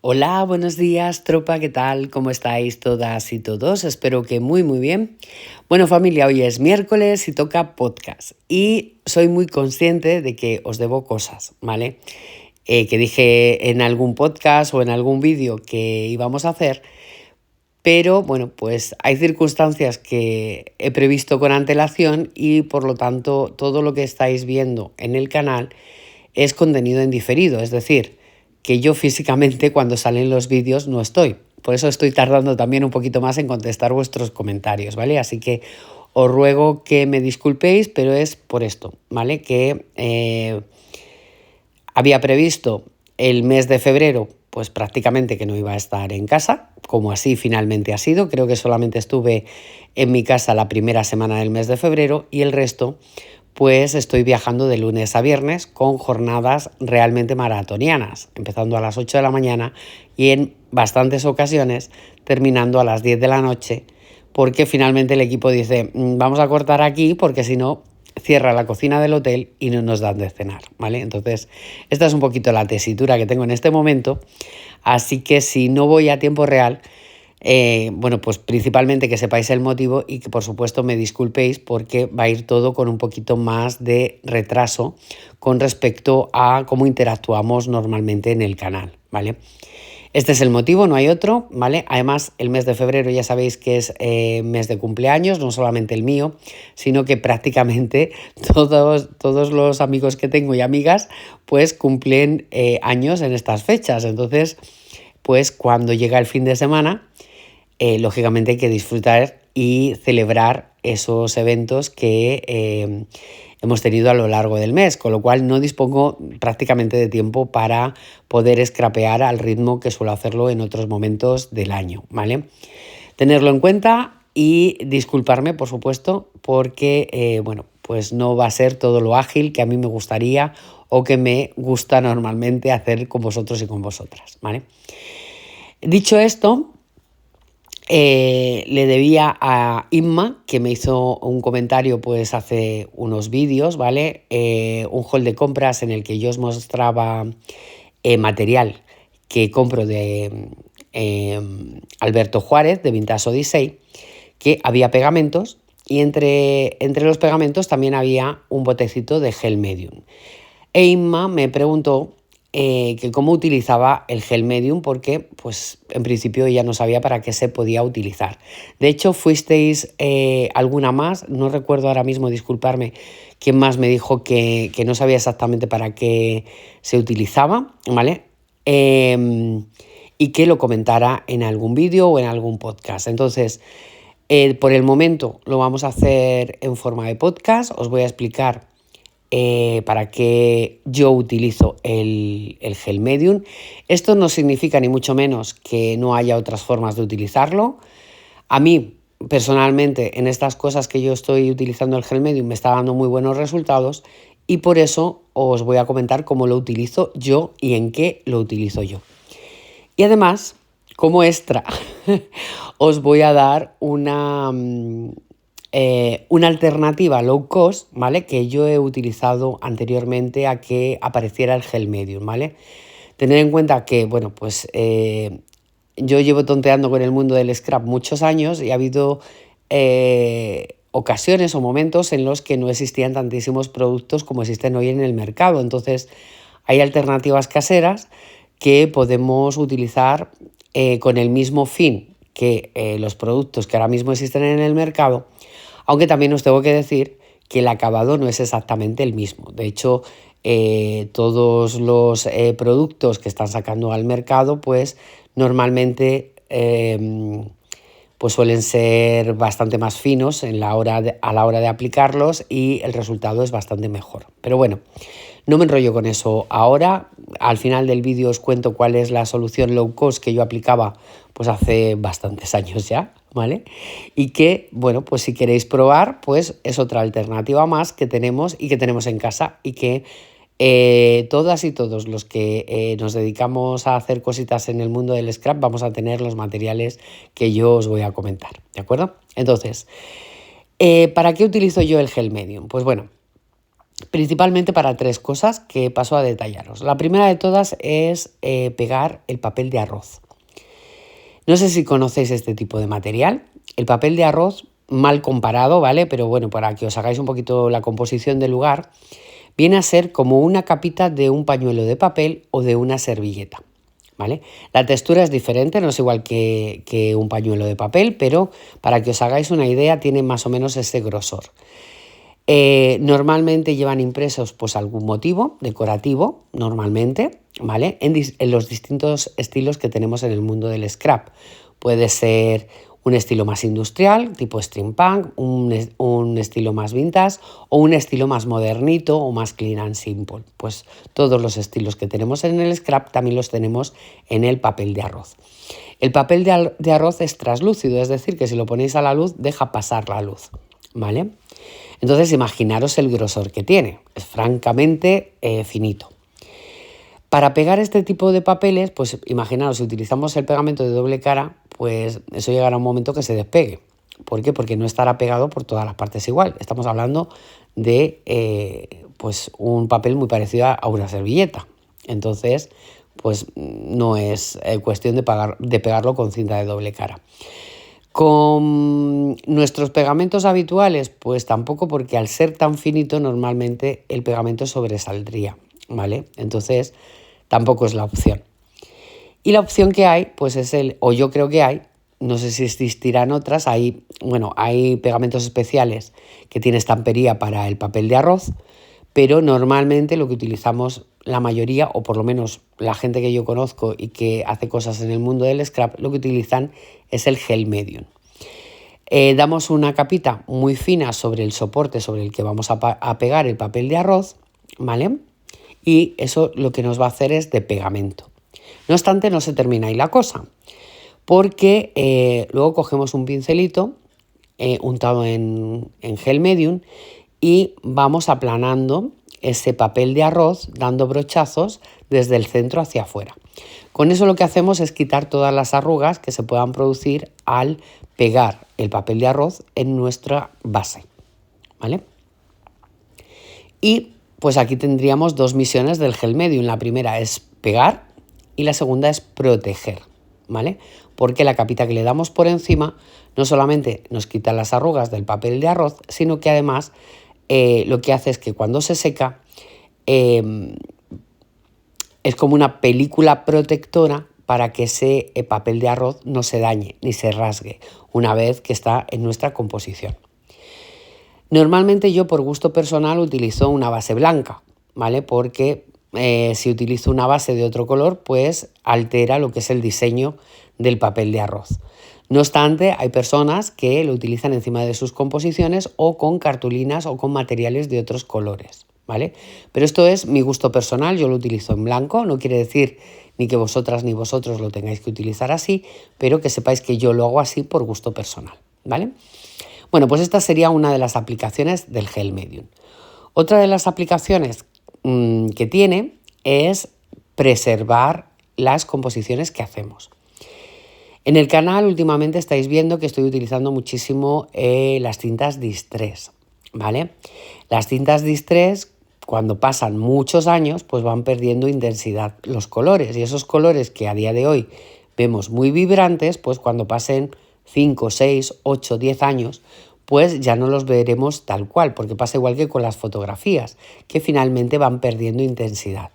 Hola, buenos días, tropa, ¿qué tal? ¿Cómo estáis todas y todos? Espero que muy bien. Bueno, familia, hoy es miércoles y toca podcast. Y soy muy consciente de que os debo cosas, ¿vale? Que dije en algún podcast o en algún vídeo que íbamos a hacer, pero bueno, pues hay circunstancias que he previsto con antelación y por lo tanto todo lo que estáis viendo en el canal es contenido en diferido, es decir, que yo físicamente cuando salen los vídeos no estoy. Por eso estoy tardando también un poquito más en contestar vuestros comentarios, ¿vale? Así que os ruego que me disculpéis, pero es por esto, ¿vale? Que había previsto el mes de febrero, pues prácticamente que no iba a estar en casa, como así finalmente ha sido. Creo que solamente estuve en mi casa la primera semana del mes de febrero y el resto pues estoy viajando de lunes a viernes con jornadas realmente maratonianas, empezando a las 8 de la mañana y en bastantes ocasiones terminando a las 10 de la noche, porque finalmente el equipo dice, vamos a cortar aquí porque si no cierra la cocina del hotel y no nos dan de cenar, ¿vale? Entonces, esta es un poquito la tesitura que tengo en este momento, así que si no voy a tiempo real, bueno, pues principalmente que sepáis el motivo y que por supuesto me disculpéis porque va a ir todo con un poquito más de retraso con respecto a cómo interactuamos normalmente en el canal, ¿vale? Este es el motivo, no hay otro, ¿vale? Además, el mes de febrero ya sabéis que es mes de cumpleaños, no solamente el mío, sino que prácticamente todos los amigos que tengo y amigas pues cumplen años en estas fechas. Entonces, pues cuando llega el fin de semana, lógicamente hay que disfrutar y celebrar esos eventos que hemos tenido a lo largo del mes, con lo cual no dispongo prácticamente de tiempo para poder scrapear al ritmo que suelo hacerlo en otros momentos del año, ¿vale? Tenerlo en cuenta y disculparme, por supuesto, porque, bueno, pues no va a ser todo lo ágil que a mí me gustaría o que me gusta normalmente hacer con vosotros y con vosotras, ¿vale? Dicho esto, le debía a Inma, que me hizo un comentario pues hace unos vídeos, ¿vale? Un haul de compras en el que yo os mostraba material que compro de Alberto Juárez, de Vintage Odyssey, que había pegamentos y entre los pegamentos también había un botecito de gel medium. E Inma me preguntó que cómo utilizaba el gel medium porque pues en principio ella no sabía para qué se podía utilizar. De hecho fuisteis alguna más, no recuerdo ahora mismo, disculparme, quién más me dijo que no sabía exactamente para qué se utilizaba, ¿vale? Y que lo comentara en algún vídeo o en algún podcast. Entonces, por el momento lo vamos a hacer en forma de podcast, os voy a explicar para qué yo utilizo el gel medium. Esto no significa ni mucho menos que no haya otras formas de utilizarlo. A mí, personalmente, en estas cosas que yo estoy utilizando el gel medium me está dando muy buenos resultados y por eso os voy a comentar cómo lo utilizo yo y en qué lo utilizo yo. Y además, como extra, os voy a dar una alternativa low cost, ¿vale? Que yo he utilizado anteriormente a que apareciera el gel medium, ¿vale? Tener en cuenta que, bueno, pues yo llevo tonteando con el mundo del scrap muchos años y ha habido ocasiones o momentos en los que no existían tantísimos productos como existen hoy en el mercado. Entonces, hay alternativas caseras que podemos utilizar con el mismo fin que los productos que ahora mismo existen en el mercado, aunque también os tengo que decir que el acabado no es exactamente el mismo. De hecho, todos los productos que están sacando al mercado, pues normalmente pues suelen ser bastante más finos a la hora de aplicarlos y el resultado es bastante mejor. Pero bueno, no me enrollo con eso ahora. Al final del vídeo os cuento cuál es la solución low cost que yo aplicaba pues hace bastantes años ya, ¿vale? Y que, bueno, pues si queréis probar, pues es otra alternativa más que tenemos y que tenemos en casa y que todas y todos los que nos dedicamos a hacer cositas en el mundo del scrap vamos a tener los materiales que yo os voy a comentar, ¿de acuerdo? Entonces, ¿para qué utilizo yo el gel medium? Pues bueno, principalmente para tres cosas que paso a detallaros. La primera de todas es pegar el papel de arroz. No sé si conocéis este tipo de material. El papel de arroz, mal comparado, ¿vale? Pero bueno, para que os hagáis un poquito la composición del lugar, viene a ser como una capita de un pañuelo de papel o de una servilleta, ¿vale? La textura es diferente, no es igual que un pañuelo de papel, pero para que os hagáis una idea, tiene más o menos ese grosor. Normalmente llevan impresos pues algún motivo decorativo, normalmente, ¿vale? En los distintos estilos que tenemos en el mundo del scrap. Puede ser un estilo más industrial, tipo steampunk, un estilo más vintage o un estilo más modernito o más clean and simple. Pues todos los estilos que tenemos en el scrap también los tenemos en el papel de arroz. El papel de arroz es translúcido, es decir, que si lo ponéis a la luz deja pasar la luz, ¿vale? Entonces imaginaros el grosor que tiene, es francamente finito. Para pegar este tipo de papeles, pues imaginaros, si utilizamos el pegamento de doble cara, pues eso llegará a un momento que se despegue. ¿Por qué? Porque no estará pegado por todas las partes igual. Estamos hablando de pues un papel muy parecido a una servilleta. Entonces, pues no es cuestión de pegarlo con cinta de doble cara. Con nuestros pegamentos habituales, pues tampoco, porque al ser tan finito normalmente el pegamento sobresaldría, ¿vale? Entonces tampoco es la opción. Y la opción que hay, pues es o yo creo que hay, no sé si existirán otras, hay pegamentos especiales que tienen estampería para el papel de arroz, pero normalmente lo que utilizamos la mayoría, o por lo menos la gente que yo conozco y que hace cosas en el mundo del scrap, lo que utilizan es el gel medium. Damos una capita muy fina sobre el soporte sobre el que vamos a pegar el papel de arroz, ¿vale? Y eso lo que nos va a hacer es de pegamento. No obstante, no se termina ahí la cosa, porque luego cogemos un pincelito untado en gel medium y vamos aplanando ese papel de arroz dando brochazos desde el centro hacia afuera. Con eso lo que hacemos es quitar todas las arrugas que se puedan producir al pegar el papel de arroz en nuestra base, ¿vale? Y pues aquí tendríamos dos misiones del gel medium. La primera es pegar y la segunda es proteger, ¿vale? Porque la capita que le damos por encima no solamente nos quita las arrugas del papel de arroz, sino que además lo que hace es que cuando se seca es como una película protectora para que ese papel de arroz no se dañe ni se rasgue una vez que está en nuestra composición. Normalmente yo, por gusto personal, utilizo una base blanca, ¿vale? Porque si utilizo una base de otro color, pues altera lo que es el diseño del papel de arroz. No obstante, hay personas que lo utilizan encima de sus composiciones o con cartulinas o con materiales de otros colores, ¿vale? Pero esto es mi gusto personal, yo lo utilizo en blanco, no quiere decir ni que vosotras ni vosotros lo tengáis que utilizar así, pero que sepáis que yo lo hago así por gusto personal, ¿vale? Bueno, pues esta sería una de las aplicaciones del gel medium. Otra de las aplicaciones que tiene es preservar las composiciones que hacemos. En el canal últimamente estáis viendo que estoy utilizando muchísimo las tintas Distress, ¿vale? Las tintas Distress, cuando pasan muchos años, pues van perdiendo intensidad los colores, y esos colores que a día de hoy vemos muy vibrantes, pues cuando pasen 5, 6, 8, 10 años, pues ya no los veremos tal cual, porque pasa igual que con las fotografías, que finalmente van perdiendo intensidad.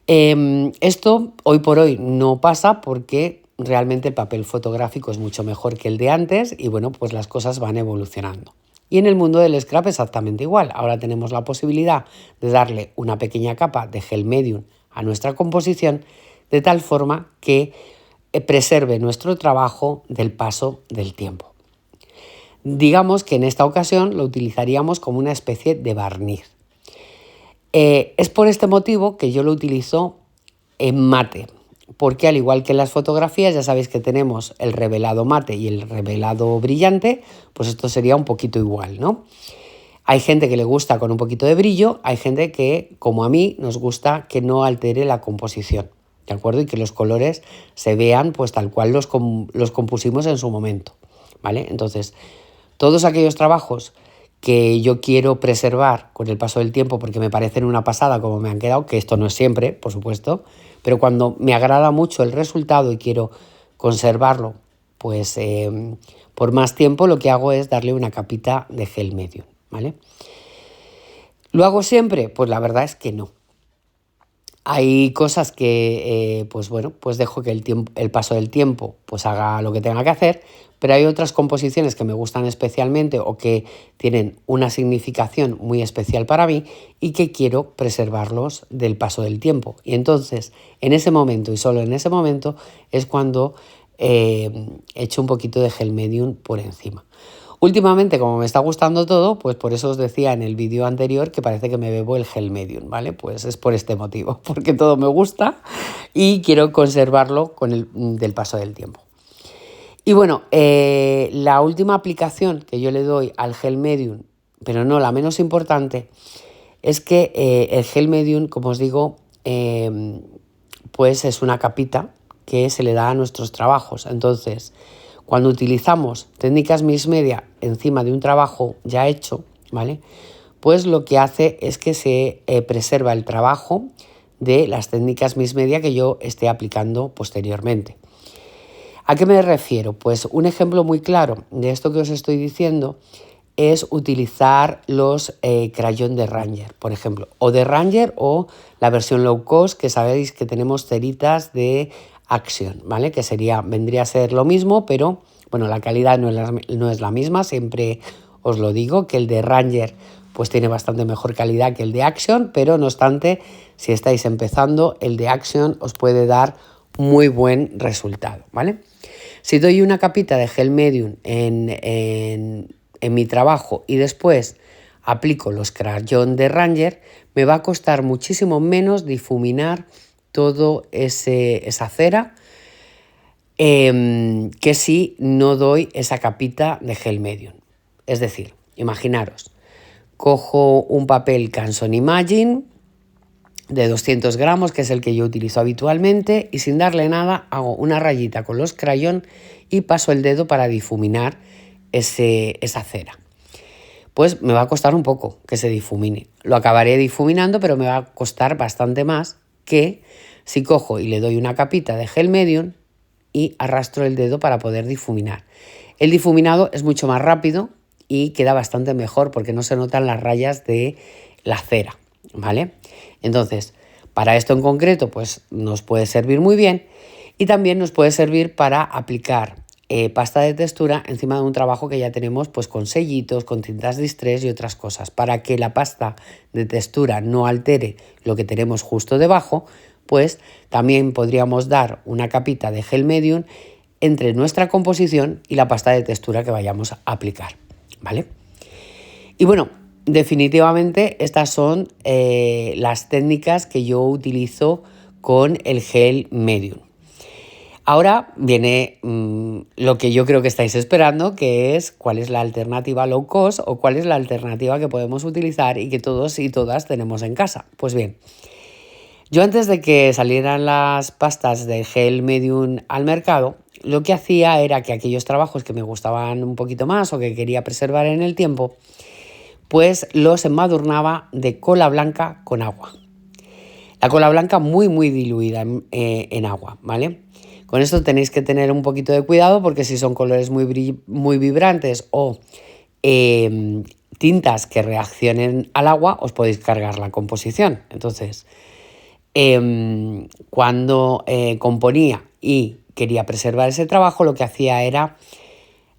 Esto hoy por hoy no pasa porque realmente el papel fotográfico es mucho mejor que el de antes y bueno, pues las cosas van evolucionando. Y en el mundo del scrap exactamente igual. Ahora tenemos la posibilidad de darle una pequeña capa de gel medium a nuestra composición de tal forma que preserve nuestro trabajo del paso del tiempo. Digamos que en esta ocasión lo utilizaríamos como una especie de barniz. Es por este motivo que yo lo utilizo en mate, porque al igual que en las fotografías ya sabéis que tenemos el revelado mate y el revelado brillante, pues esto sería un poquito igual, ¿no? Hay gente que le gusta con un poquito de brillo, hay gente que, como a mí, nos gusta que no altere la composición, ¿de acuerdo? Y que los colores se vean pues tal cual los compusimos en su momento, ¿vale? Entonces, todos aquellos trabajos que yo quiero preservar con el paso del tiempo porque me parecen una pasada como me han quedado, que esto no es siempre, por supuesto, pero cuando me agrada mucho el resultado y quiero conservarlo pues por más tiempo, lo que hago es darle una capita de gel medium, ¿vale? ¿Lo hago siempre? Pues la verdad es que no. Hay cosas que, pues bueno, pues dejo que el paso del tiempo pues haga lo que tenga que hacer, pero hay otras composiciones que me gustan especialmente o que tienen una significación muy especial para mí y que quiero preservarlos del paso del tiempo. Y entonces, en ese momento y solo en ese momento es cuando echo un poquito de gel medium por encima. Últimamente, como me está gustando todo, pues por eso os decía en el vídeo anterior que parece que me bebo el gel medium, ¿vale? Pues es por este motivo, porque todo me gusta y quiero conservarlo con del paso del tiempo. Y bueno, la última aplicación que yo le doy al gel medium, pero no la menos importante, es que el gel medium, como os digo, pues es una capita que se le da a nuestros trabajos. Entonces, cuando utilizamos técnicas mixed media encima de un trabajo ya hecho, ¿vale? Pues lo que hace es que se preserva el trabajo de las técnicas mixed media que yo esté aplicando posteriormente. ¿A qué me refiero? Pues un ejemplo muy claro de esto que os estoy diciendo es utilizar los crayón de Ranger, por ejemplo, o de Ranger o la versión low cost, que sabéis que tenemos ceritas de Action, ¿vale? Que vendría a ser lo mismo, pero bueno, la calidad no es la misma, siempre os lo digo, que el de Ranger pues tiene bastante mejor calidad que el de Action, pero no obstante, si estáis empezando, el de Action os puede dar muy buen resultado, ¿vale? Si doy una capita de gel medium en mi trabajo y después aplico los crayón de Ranger, me va a costar muchísimo menos difuminar todo esa cera que si no doy esa capita de gel medium. Es decir, imaginaros, cojo un papel Canson Imagine de 200 gramos, que es el que yo utilizo habitualmente, y sin darle nada hago una rayita con los crayón y paso el dedo para difuminar esa cera. Pues me va a costar un poco que se difumine. Lo acabaré difuminando, pero me va a costar bastante más que si cojo y le doy una capita de gel medium y arrastro el dedo para poder difuminar. El difuminado es mucho más rápido y queda bastante mejor porque no se notan las rayas de la cera, ¿vale? Entonces, para esto en concreto, pues nos puede servir muy bien y también nos puede servir para aplicar pasta de textura encima de un trabajo que ya tenemos pues con sellitos, con tintas distress y otras cosas. Para que la pasta de textura no altere lo que tenemos justo debajo, pues también podríamos dar una capita de gel medium entre nuestra composición y la pasta de textura que vayamos a aplicar, ¿vale? Y bueno, definitivamente estas son las técnicas que yo utilizo con el gel medium. Ahora viene lo que yo creo que estáis esperando, que es cuál es la alternativa low cost o cuál es la alternativa que podemos utilizar y que todos y todas tenemos en casa. Pues bien, yo antes de que salieran las pastas de gel medium al mercado, lo que hacía era que aquellos trabajos que me gustaban un poquito más o que quería preservar en el tiempo, pues los embadurnaba de cola blanca con agua. La cola blanca muy diluida en agua, ¿vale? Con esto tenéis que tener un poquito de cuidado porque si son colores muy vibrantes o tintas que reaccionen al agua, os podéis cargar la composición. Entonces, cuando componía y quería preservar ese trabajo, lo que hacía era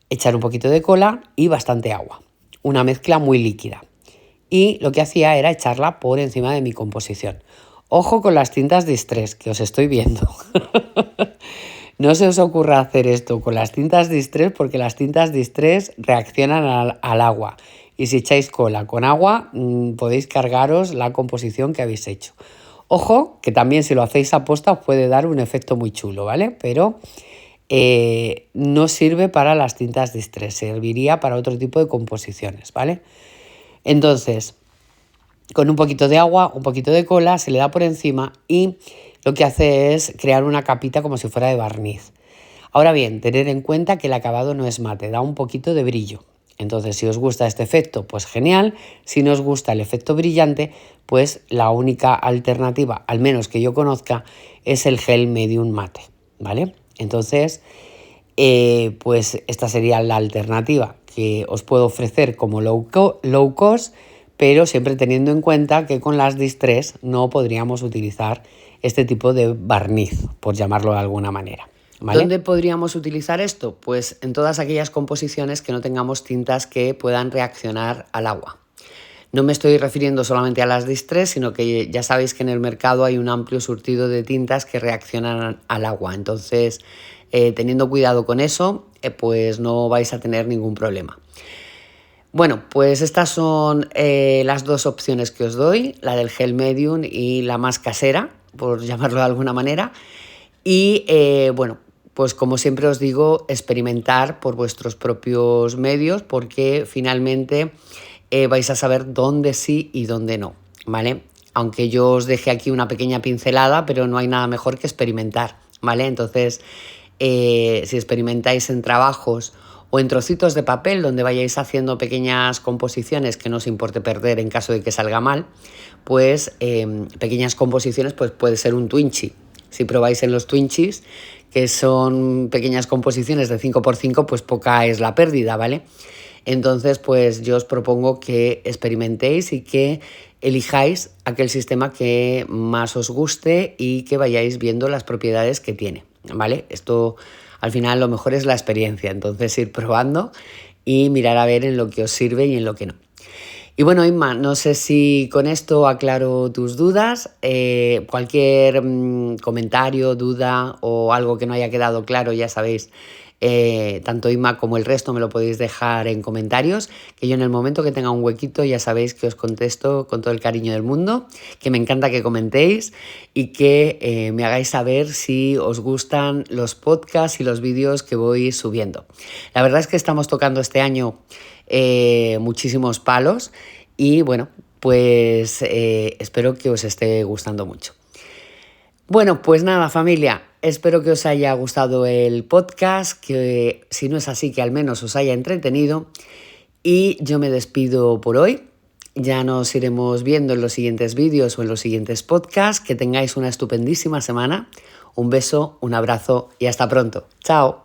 echar un poquito de cola y bastante agua. Una mezcla muy líquida. Y lo que hacía era echarla por encima de mi composición. Ojo con las tintas distress, que os estoy viendo. No se os ocurra hacer esto con las tintas distress porque las tintas distress reaccionan al agua. Y si echáis cola con agua, podéis cargaros la composición que habéis hecho. Ojo, que también si lo hacéis a posta os puede dar un efecto muy chulo, ¿vale? Pero no sirve para las tintas distress, serviría para otro tipo de composiciones, ¿vale? Entonces, con un poquito de agua, un poquito de cola, se le da por encima y lo que hace es crear una capita como si fuera de barniz. Ahora bien, tener en cuenta que el acabado no es mate, da un poquito de brillo. Entonces, si os gusta este efecto, pues genial. Si no os gusta el efecto brillante, pues la única alternativa, al menos que yo conozca, es el gel medium mate, ¿vale? Entonces, pues esta sería la alternativa que os puedo ofrecer como low cost, pero siempre teniendo en cuenta que con las Distress no podríamos utilizar este tipo de barniz, por llamarlo de alguna manera, ¿vale? ¿Dónde podríamos utilizar esto? Pues en todas aquellas composiciones que no tengamos tintas que puedan reaccionar al agua. No me estoy refiriendo solamente a las Distress, sino que ya sabéis que en el mercado hay un amplio surtido de tintas que reaccionan al agua. Entonces, teniendo cuidado con eso, pues no vais a tener ningún problema. Bueno, pues estas son las dos opciones que os doy, la del gel medium y la más casera, por llamarlo de alguna manera. Y bueno, pues como siempre os digo, experimentar por vuestros propios medios, porque finalmente vais a saber dónde sí y dónde no, ¿vale? Aunque yo os deje aquí una pequeña pincelada, pero no hay nada mejor que experimentar, ¿vale? Entonces, si experimentáis en trabajos o en trocitos de papel donde vayáis haciendo pequeñas composiciones que no os importe perder en caso de que salga mal, pues pequeñas composiciones, pues puede ser un Twinchi. Si probáis en los Twinchies, que son pequeñas composiciones de 5×5, pues poca es la pérdida, ¿vale? Entonces, pues yo os propongo que experimentéis y que elijáis aquel sistema que más os guste y que vayáis viendo las propiedades que tiene, ¿vale? Esto, al final, lo mejor es la experiencia, entonces ir probando y mirar a ver en lo que os sirve y en lo que no. Y bueno, Inma, no sé si con esto aclaro tus dudas. Cualquier comentario, duda o algo que no haya quedado claro, ya sabéis, tanto Inma como el resto me lo podéis dejar en comentarios, que yo en el momento que tenga un huequito ya sabéis que os contesto con todo el cariño del mundo, que me encanta que comentéis y que me hagáis saber si os gustan los podcasts y los vídeos que voy subiendo. La verdad es que estamos tocando este año muchísimos palos y bueno, pues espero que os esté gustando mucho. Bueno, pues nada, familia, espero que os haya gustado el podcast, que si no es así, que al menos os haya entretenido y yo me despido por hoy. Ya nos iremos viendo en los siguientes vídeos o en los siguientes podcasts. Que tengáis una estupendísima semana. Un beso, un abrazo y hasta pronto. Chao.